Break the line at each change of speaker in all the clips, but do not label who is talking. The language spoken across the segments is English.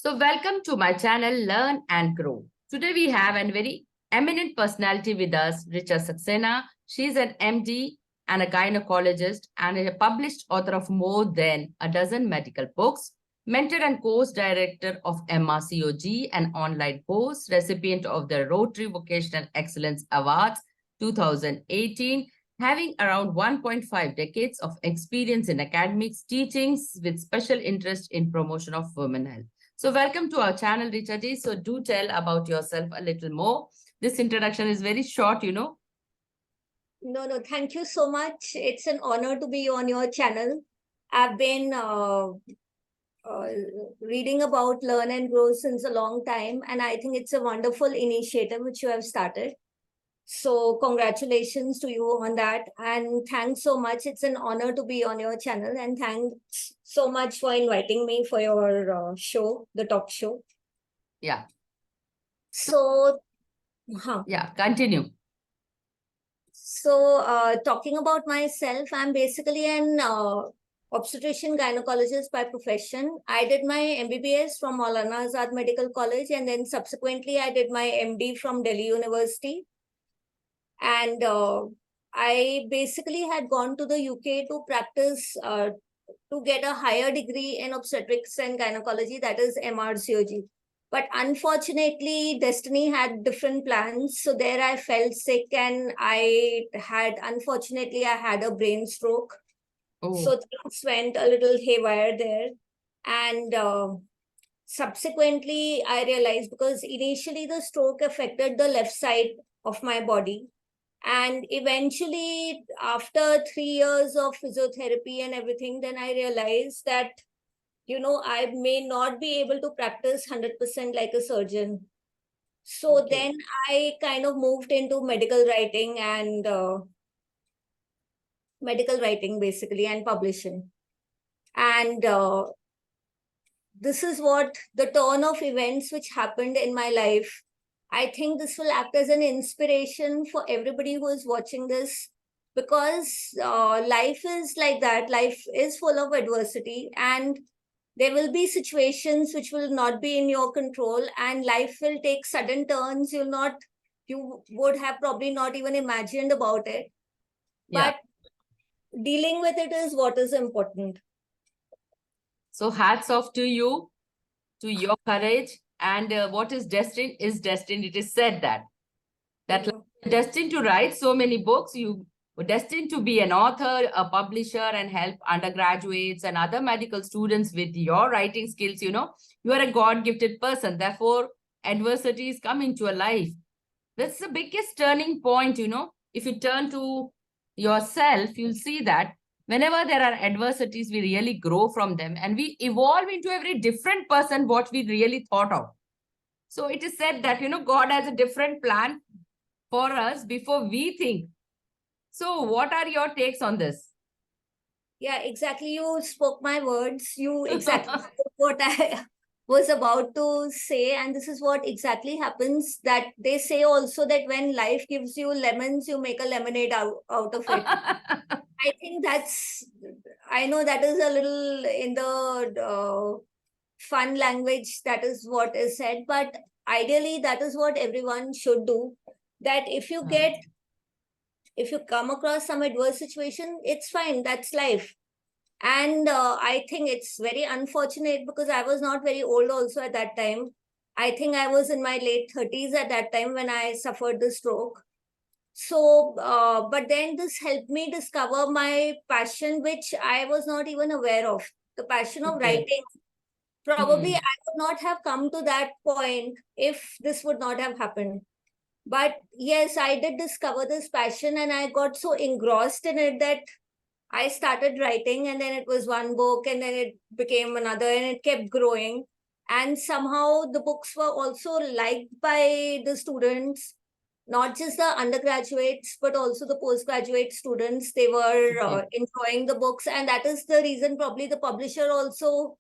So, welcome to my channel, Learn and Grow. Today, we have a very eminent personality with us, Richa Saxena. She's an MD and a gynecologist and a published author of more than a dozen medical books, mentor and course director of MRCOG, an online course, recipient of the Rotary Vocational Excellence Awards 2018, having around 1.5 decades of experience in academics, teachings with special interest in promotion of women health. So welcome to our channel, Richa ji. So do tell about yourself a little more. This introduction is very short,
No, thank you so much. It's an honor to be on your channel. I've been reading about Learn and Grow since a long time, and I think it's a wonderful initiative which you have started. So congratulations to you on that, and thanks so much. It's an honor to be on your channel, and thanks so much for inviting me for your show, the talk show.
Yeah.
So,
yeah, continue.
So, talking about myself, I'm basically an obstetrician gynecologist by profession. I did my MBBS from Maulana Azad Medical College, and then subsequently I did my MD from Delhi University. And I basically had gone to the UK to practice, to get a higher degree in obstetrics and gynecology, that is MRCOG. But unfortunately, destiny had different plans. So there I fell sick and unfortunately, I had a brain stroke. Oh. So things went a little haywire there. And subsequently, I realized, because initially the stroke affected the left side of my body. And eventually, after 3 years of physiotherapy and everything, then I realized that, I may not be able to practice 100% like a surgeon. So then I kind of moved into medical writing basically, and publishing. And this is what the turn of events which happened in my life. I think this will act as an inspiration for everybody who is watching this, because life is like that. Life is full of adversity, and there will be situations which will not be in your control, and life will take sudden turns. You would have probably not even imagined about it. Yeah. But dealing with it is what is important.
So hats off to you, to your courage. And what is destined is destined. It is said that destined to write so many books. You were destined to be an author, a publisher, and help undergraduates and other medical students with your writing skills. You are a God-gifted person. Therefore, adversities come into your life. That's the biggest turning point. If you turn to yourself, you'll see that whenever there are adversities, we really grow from them and we evolve into a very different person what we really thought of. So it is said that, God has a different plan for us before we think. So what are your takes on this?
Yeah, exactly. You spoke my words. You exactly spoke what I was about to say. And this is what exactly happens, that they say also that when life gives you lemons, you make a lemonade out of it. I think I know that is a little in the fun language, that is what is said, but ideally that is what everyone should do. That if you come across some adverse situation, it's fine, that's life. And I think it's very unfortunate, because I was not very old also at that time. I think I was in my late 30s at that time when I suffered the stroke. So, but then this helped me discover my passion, which I was not even aware of. The passion of writing. Probably I would not have come to that point if this would not have happened. But yes, I did discover this passion, and I got so engrossed in it that I started writing, and then it was one book, and then it became another, and it kept growing. And somehow the books were also liked by the students, not just the undergraduates, but also the postgraduate students. They were enjoying the books. And that is the reason probably the publisher also,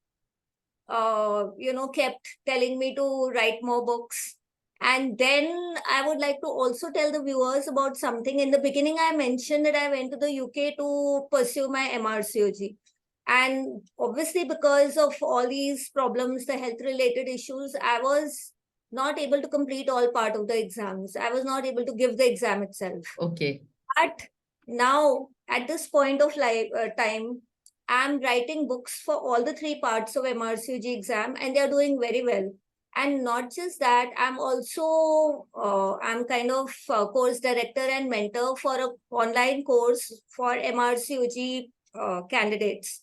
kept telling me to write more books. And then I would like to also tell the viewers about something. In the beginning, I mentioned that I went to the UK to pursue my MRCOG. And obviously, because of all these problems, the health related issues, I was not able to complete all part of the exams. I was not able to give the exam itself.
Okay.
But now, at this point of life time, I'm writing books for all the three parts of MRCG exam, and they're doing very well. And not just that, I'm also I'm kind of course director and mentor for a online course for MRCG candidates,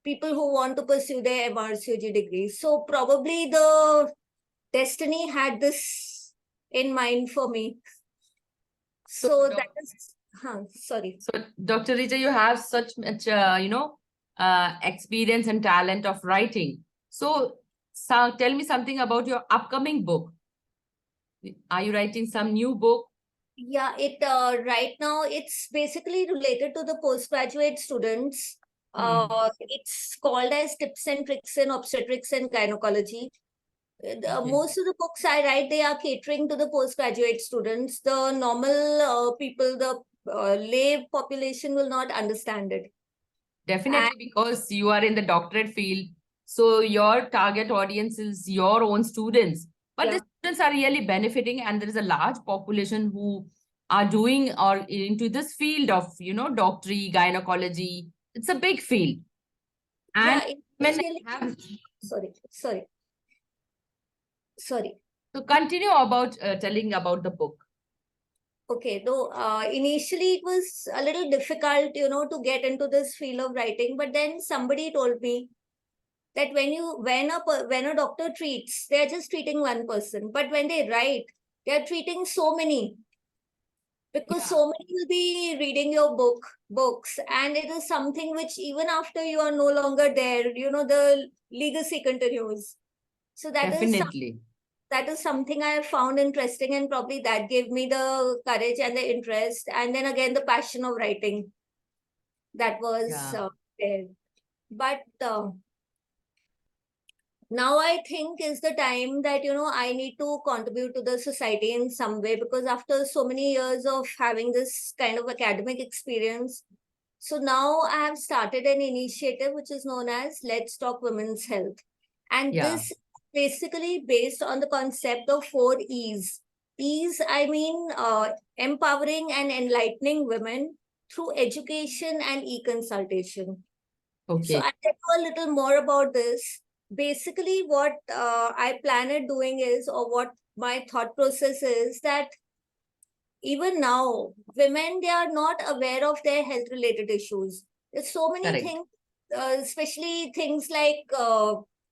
people who want to pursue their MRCG degree. So probably the destiny had this in mind for me. So that is, sorry.
So, Dr. Richa, you have such much, experience and talent of writing. So, tell me something about your upcoming book. Are you writing some new book?
Yeah, it right now it's basically related to the postgraduate students. It's called as Tips and Tricks in Obstetrics and Gynecology.
Okay.
Most of the books I write, they are catering to the postgraduate students. The normal people, the lay population will not understand it.
Definitely, because you are in the doctorate field. So your target audience is your own students. But the
Yeah.
students are really benefiting, and there is a large population who are doing or into this field of, doctory, gynecology. It's a big field. And
Yeah,
women
initially,
have,
sorry.
so continue about telling about the book.
Okay, though initially it was a little difficult, to get into this field of writing, but then somebody told me that when a doctor treats, they're just treating one person, but when they write, they're treating so many, because
Yeah,
so many will be reading your books, and it is something which even after you are no longer there, the legacy continues. So
definitely.
that is something I have found interesting, and probably that gave me the courage and the interest, and then again the passion of writing that was
Yeah,
there. But now I think is the time that I need to contribute to the society in some way, because after so many years of having this kind of academic experience, so now I have started an initiative which is known as Let's Talk Women's Health. And
yeah.
this basically based on the concept of 4 E's. E's, I mean, empowering and enlightening women through education and e-consultation. So
Okay.
I'll tell you a little more about this. Basically, what I plan at doing is, or what my thought process is, that even now, women, they are not aware of their health related issues. There's so many
Correct.
things, especially things like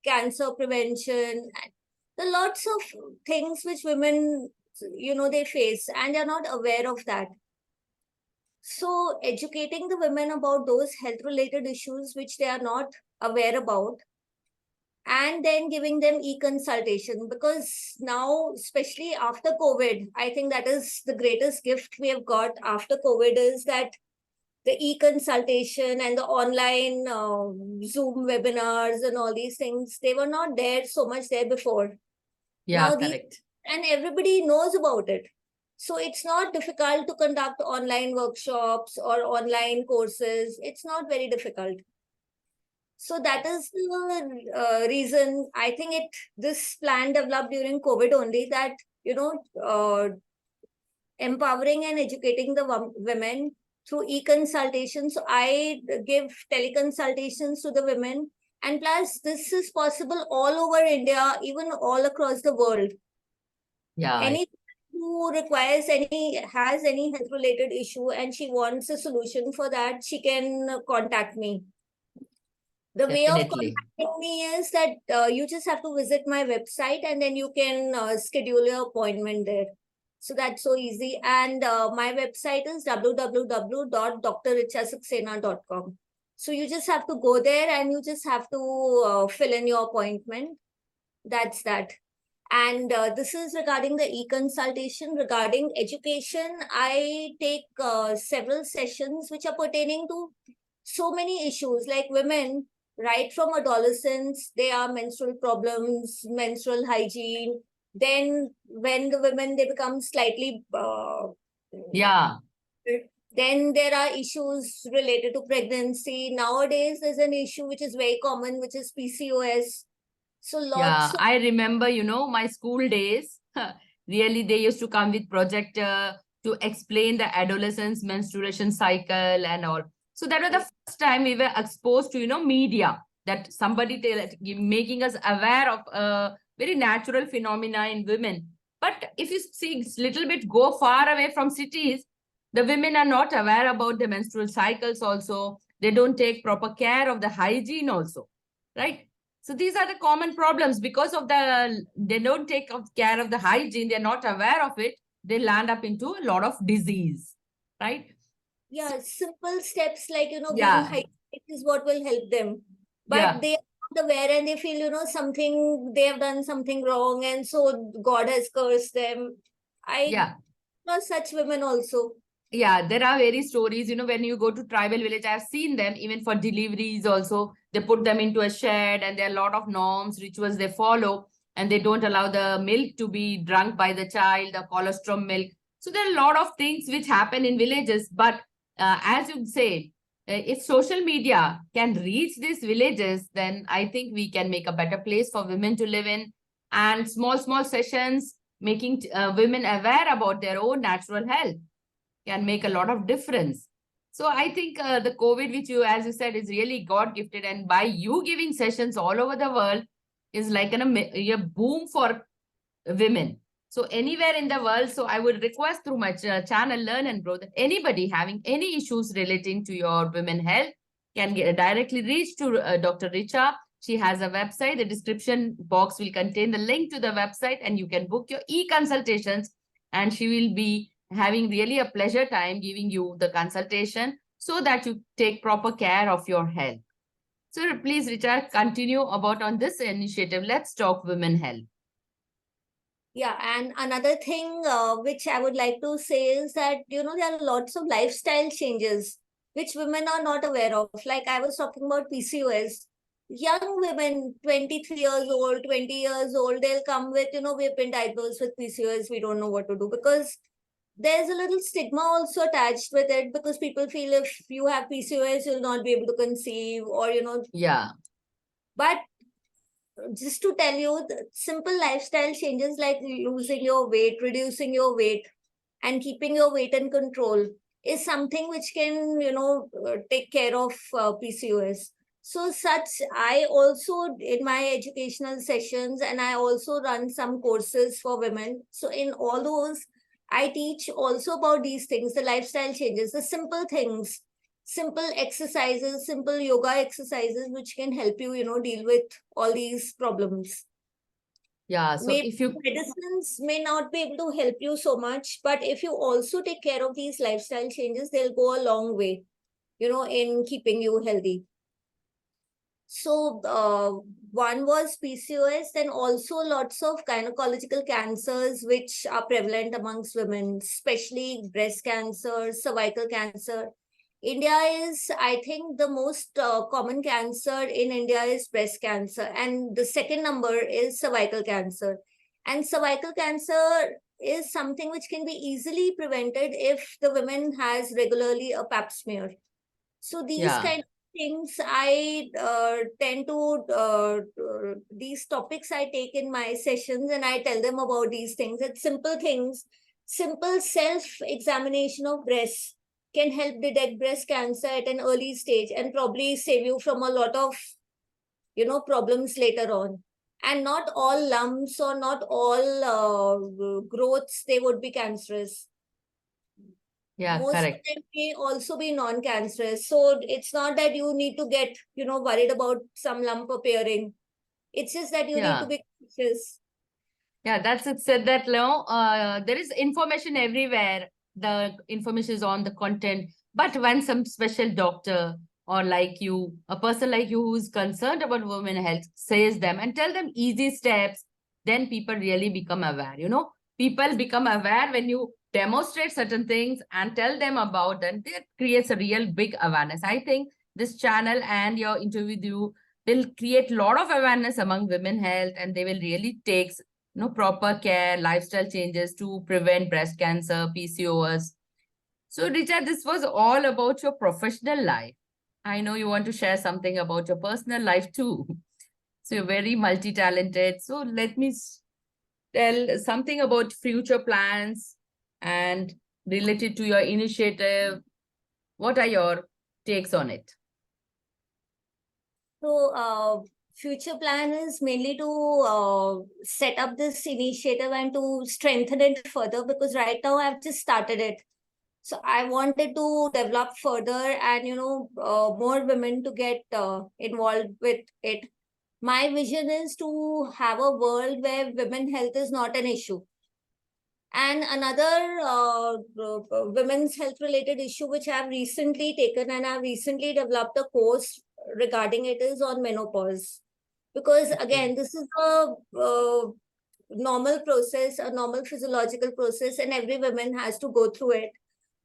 cancer prevention. There are lots of things which women, they face, and they're not aware of that. So, educating the women about those health related issues which they are not aware about, and then giving them e-consultation, because now, especially after COVID, I think that is the greatest gift we have got after COVID, is that the e-consultation and the online Zoom webinars and all these things, they were not there so much there before.
Yeah,
Now these,
correct.
and everybody knows about it. So it's not difficult to conduct online workshops or online courses. It's not very difficult. So that is the reason I think this plan developed during COVID only, that empowering and educating the women through e-consultation. So I give teleconsultations to the women, and plus this is possible all over India, even all across the world.
Yeah,
Any who has any health related issue and she wants a solution for that, she can contact me. The way of
definitely.
contacting me is that you just have to visit my website, and then you can schedule your appointment there. So that's so easy. And my website is www.drrichasaxena.com. So you just have to go there, and you just have to fill in your appointment. That's that. And this is regarding the e-consultation. Regarding education, I take several sessions which are pertaining to so many issues, like women, right from adolescence, there are menstrual problems, menstrual hygiene. Then when the women, they become slightly
Yeah,
Then there are issues related to pregnancy. Nowadays, there's an issue which is very common, which is PCOS. So
Yeah,
lots of,
I remember, my school days. Really, they used to come with projector to explain the adolescence menstruation cycle and all. So that was the first time we were exposed to, media, that somebody making us aware of very natural phenomena in women. But if you see little bit go far away from cities, the women are not aware about the menstrual cycles also. They don't take proper care of the hygiene also, right? So these are the common problems because of they don't take care of the hygiene. They're not aware of it. They land up into a lot of disease, right?
yeah, simple steps like, being
Yeah,
hygienic is what will help them. But
yeah,
they are not aware and they feel, something, they have done something wrong. And so God has cursed them. I
yeah.
know such women also.
Yeah, there are various stories. When you go to tribal village, I've seen them even for deliveries also. They put them into a shed and there are a lot of norms, rituals they follow, and they don't allow the milk to be drunk by the child, the colostrum milk. So there are a lot of things which happen in villages. But as you say, if social media can reach these villages, then I think we can make a better place for women to live in. And small, small sessions making women aware about their own natural health can make a lot of difference. So I think the COVID, which you, as you said, is really God gifted, and by you giving sessions all over the world, is like a boom for women. So anywhere in the world, so I would request through my channel Learn and Grow that anybody having any issues relating to your women health can directly reach to Dr. Richa. She has a website. The description box will contain the link to the website, and you can book your e-consultations, and she will be having really a pleasure time giving you the consultation so that you take proper care of your health. So please, Richa, continue about on this initiative. Let's talk women health.
Yeah, and another thing which I would like to say is that, there are lots of lifestyle changes which women are not aware of. Like I was talking about PCOS. Young women, 23 years old, 20 years old, they'll come with, we've been diagnosed with PCOS, we don't know what to do, because there's a little stigma also attached with it, because people feel if you have PCOS, you'll not be able to conceive, or,
Yeah,
but just to tell you, the simple lifestyle changes like losing your weight, reducing your weight, and keeping your weight in control is something which can, take care of PCOS. So, such I also in my educational sessions, and I also run some courses for women. So, in all those, I teach also about these things, the lifestyle changes, the simple things, simple exercises, simple yoga exercises, which can help you, deal with all these problems.
yeah. So
Maybe
if you
medicines may not be able to help you so much, but if you also take care of these lifestyle changes, they'll go a long way, in keeping you healthy. So, one was PCOS, then also lots of gynecological cancers which are prevalent amongst women, especially breast cancer, cervical cancer. India is, I think, the most common cancer in India is breast cancer, and the second number is cervical cancer. And cervical cancer is something which can be easily prevented if the woman has regularly a pap smear. So these
yeah,
kind of things I tend to these topics I take in my sessions, and I tell them about these things. It's simple things, simple self examination of breasts can help detect breast cancer at an early stage and probably save you from a lot of problems later on. And not all lumps or not all growths, they would be cancerous.
yeah,
Most of
correct.
them may also be non-cancerous. So it's not that you need to get, worried about some lump appearing. It's just that you need to
Yeah.
be cautious.
Yeah, that's it said that no, there is information everywhere. The information is on the content. But when some special doctor or like you, a person like you who's concerned about women health says them and tell them easy steps, then people really become aware. People become aware when you demonstrate certain things and tell them about them. That creates a real big awareness. I think this channel and your interview will create a lot of awareness among women health, and they will really take proper care, lifestyle changes to prevent breast cancer, PCOS. So, Richa, this was all about your professional life. I know you want to share something about your personal life too. So, you're very multi-talented. So, let me tell something about future plans and related to your initiative. What are your takes on it?
So, future plan is mainly to set up this initiative and to strengthen it further, because right now I've just started it. So I wanted to develop further and, more women to get involved with it. My vision is to have a world where women health is not an issue. And another women's health related issue, which I've recently taken and I've recently developed a course regarding it, is on menopause. Because again, this is a normal process, a normal physiological process, and every woman has to go through it.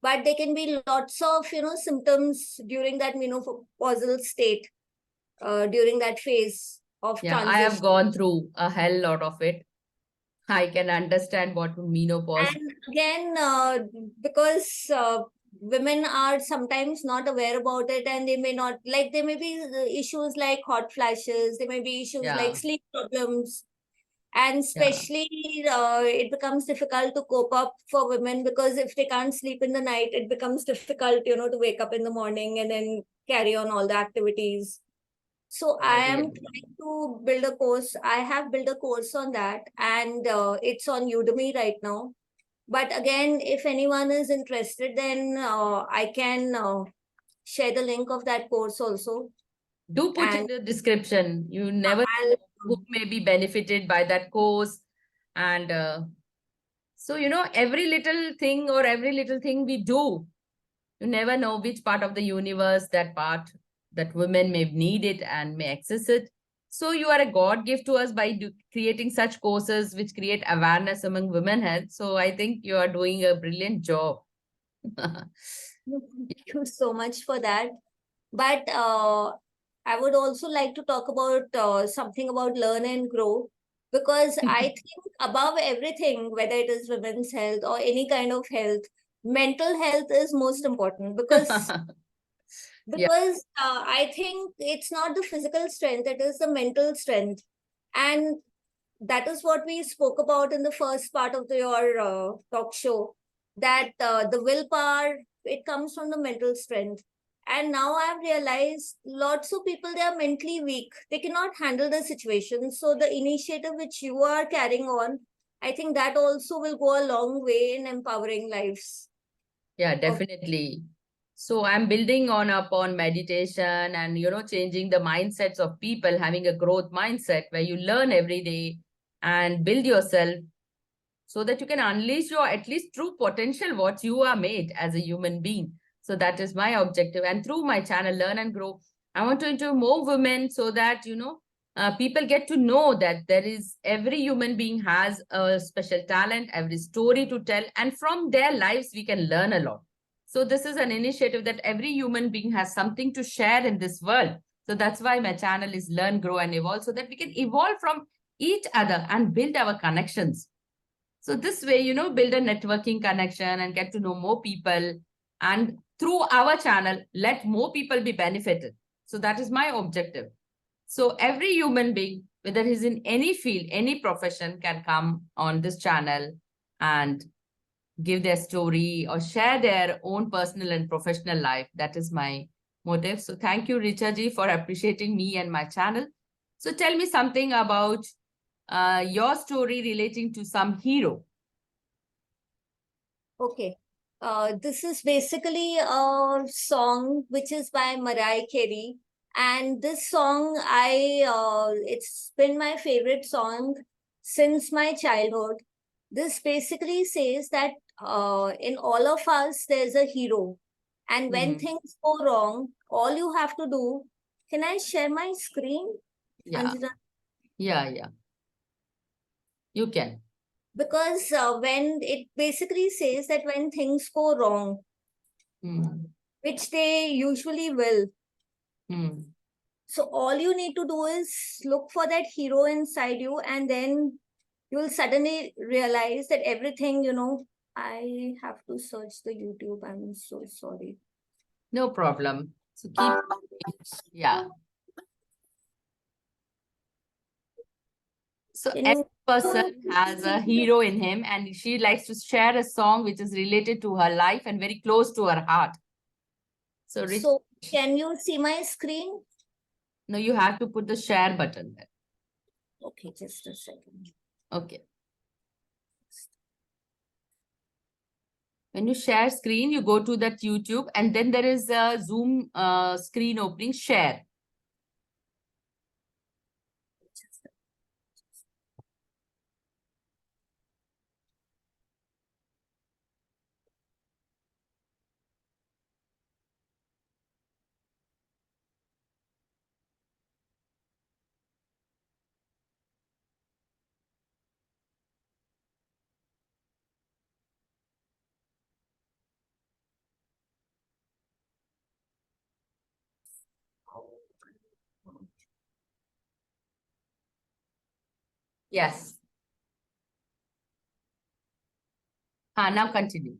But there can be lots of, symptoms during that menopausal state, during that phase of
Yeah, I have
transition.
gone through a hell lot of it. I can understand what menopause.
And again, because women are sometimes not aware about it, and they may not, like, there may be issues like hot flashes, there may be issues like
Yeah,
sleep problems, and
yeah,
especially it becomes difficult to cope up for women, because if they can't sleep in the night, it becomes difficult, to wake up in the morning and then carry on all the activities. So
I
I am
agree.
trying to build a course. I have built a course on that, and it's on Udemy right now. But again, if anyone is interested, then I can share the link of that course also.
Do put in
And
the description. You never
I'll,
know who may be benefited by that course. And so, every little thing or every little thing we do, you never know which part of the universe that part that women may need it and may access it. So you are a God gift to us by creating such courses which create awareness among women health. So I think you are doing a brilliant job.
thank you so much for that. But I would also like to talk about something about learn and grow, because I think above everything, whether it is women's health or any kind of health, mental health is most important, because
Yeah,
I think it's not the physical strength, it is the mental strength. And that is what we spoke about in the first part of your talk show, that the willpower, it comes from the mental strength. And now I've realized lots of people, they are mentally weak, they cannot handle the situation. So the initiative which you are carrying on, I think that also will go a long way in empowering lives
yeah,
of.
definitely. So I'm building on upon meditation and changing the mindsets of people, having a growth mindset where you learn every day and build yourself so that you can unleash your at least true potential, what you are made as a human being. So that is my objective. And through my channel, Learn and Grow, I want to interview more women so that, people get to know that there is every human being has a special talent, every story to tell, and from their lives, we can learn a lot. So this is an initiative that every human being has something to share in this world. So that's why my channel is Learn, Grow, and Evolve, so that we can evolve from each other and build our connections. So this way, build a networking connection and get to know more people. And through our channel, let more people be benefited. So that is my objective. So every human being, whether he's in any field, any profession, can come on this channel and give their story or share their own personal and professional life. That is my motive. So thank you, Richa ji, for appreciating me and my channel. So tell me something about your story relating to some hero.
Okay. This is basically a song which is by Mariah Carey. And this song, it's been my favorite song since my childhood. This basically says that in all of us, there's a hero. And when
Mhm.
things go wrong, all you have to do, can I share my screen,
Yeah,
Anjana?
yeah, you can.
Because when it basically says that when things go wrong,
Mm.
which they usually will.
Mm.
So all you need to do is look for that hero inside you, and then you will suddenly realize that everything, I have to search the YouTube. I'm so sorry.
No problem. So keep, yeah. So
Can
every
you?
person has a hero in him, and she likes to share a song which is related to her life and very close to her heart. So, Rich,
So can you see my screen?
no, you have to put the share button there.
Okay, just a second.
Okay. When you share screen, you go to that YouTube, and then there is a Zoom screen opening, share. Yes. Now continue.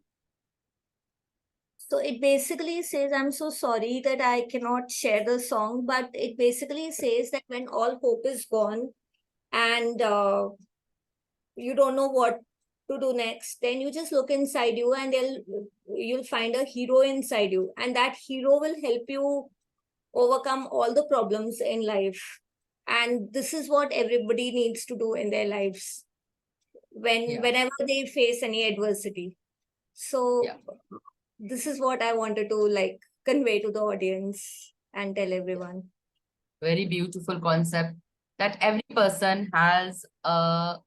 So it basically says, I'm so sorry that I cannot share the song, but it basically says that when all hope is gone and you don't know what to do next, then you just look inside you and you'll find a hero inside you, and that hero will help you overcome all the problems in life. And this is what everybody needs to do in their lives whenever they face any adversity. So this is what I wanted to like convey to the audience and tell everyone.
Very beautiful concept that every person has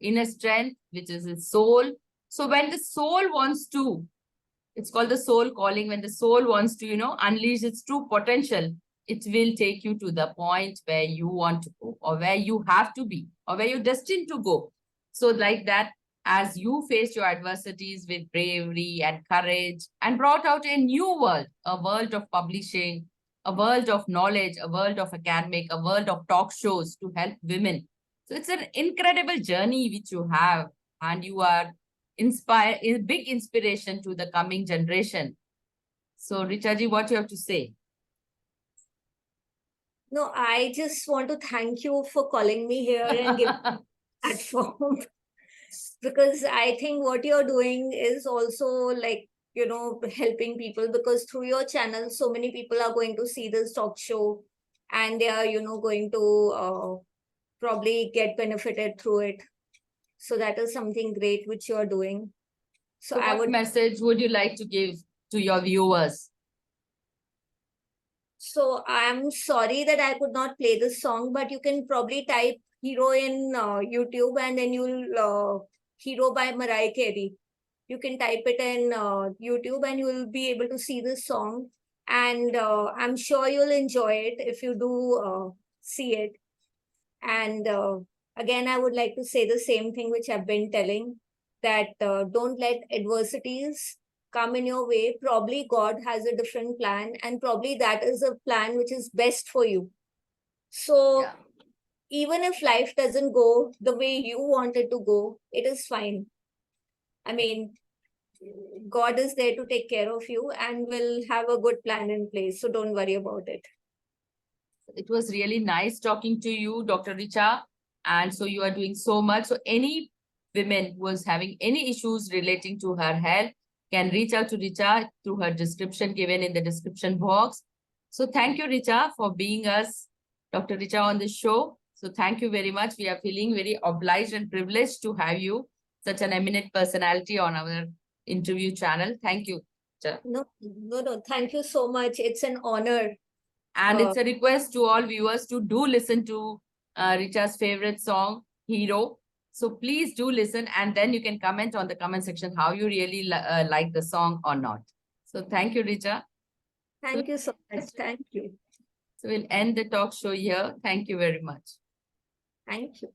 inner strength, which is his soul. So when the soul wants to, it's called the soul calling. When the soul wants to, unleash its true potential, it will take you to the point where you want to go, or where you have to be, or where you're destined to go. So like that, as you faced your adversities with bravery and courage and brought out a new world, a world of publishing, a world of knowledge, a world of academic, a world of talk shows to help women. So it's an incredible journey which you have, and you are a big inspiration to the coming generation. So, Richa ji, what you have to say?
No, I just want to thank you for calling me here and giving me a platform. Because I think what you're doing is also like, helping people, because through your channel, so many people are going to see this talk show and they are, going to probably get benefited through it. So that is something great which you're doing. So I
what
would.
message would you like to give to your viewers?
So I'm sorry that I could not play this song, but you can probably type hero in YouTube and then you'll hero by Mariah Carey. You can type it in YouTube and you'll be able to see this song. And I'm sure you'll enjoy it if you do see it. And again, I would like to say the same thing which I've been telling, that don't let adversities come in your way. Probably God has a different plan, and probably that is a plan which is best for you. So even if life doesn't go the way you want it to go, it is fine. I mean, God is there to take care of you and will have a good plan in place. So don't worry about it.
It was really nice talking to you, Dr. Richa. And so you are doing so much. So any women who is having any issues relating to her health can reach out to Richa through her description given in the description box. So thank you, Richa, for being us, Dr. Richa, on the show. So thank you very much. We are feeling very obliged and privileged to have you, such an eminent personality, on our interview channel. Thank you, Richa.
No. Thank you so much. It's an honor.
And it's a request to all viewers to do listen to Richa's favorite song, Hero. So please do listen, and then you can comment on the comment section how you really like the song or not. So thank you, Richa.
Thank you so much. Thank you.
So we'll end the talk show here. Thank you very much.
Thank you.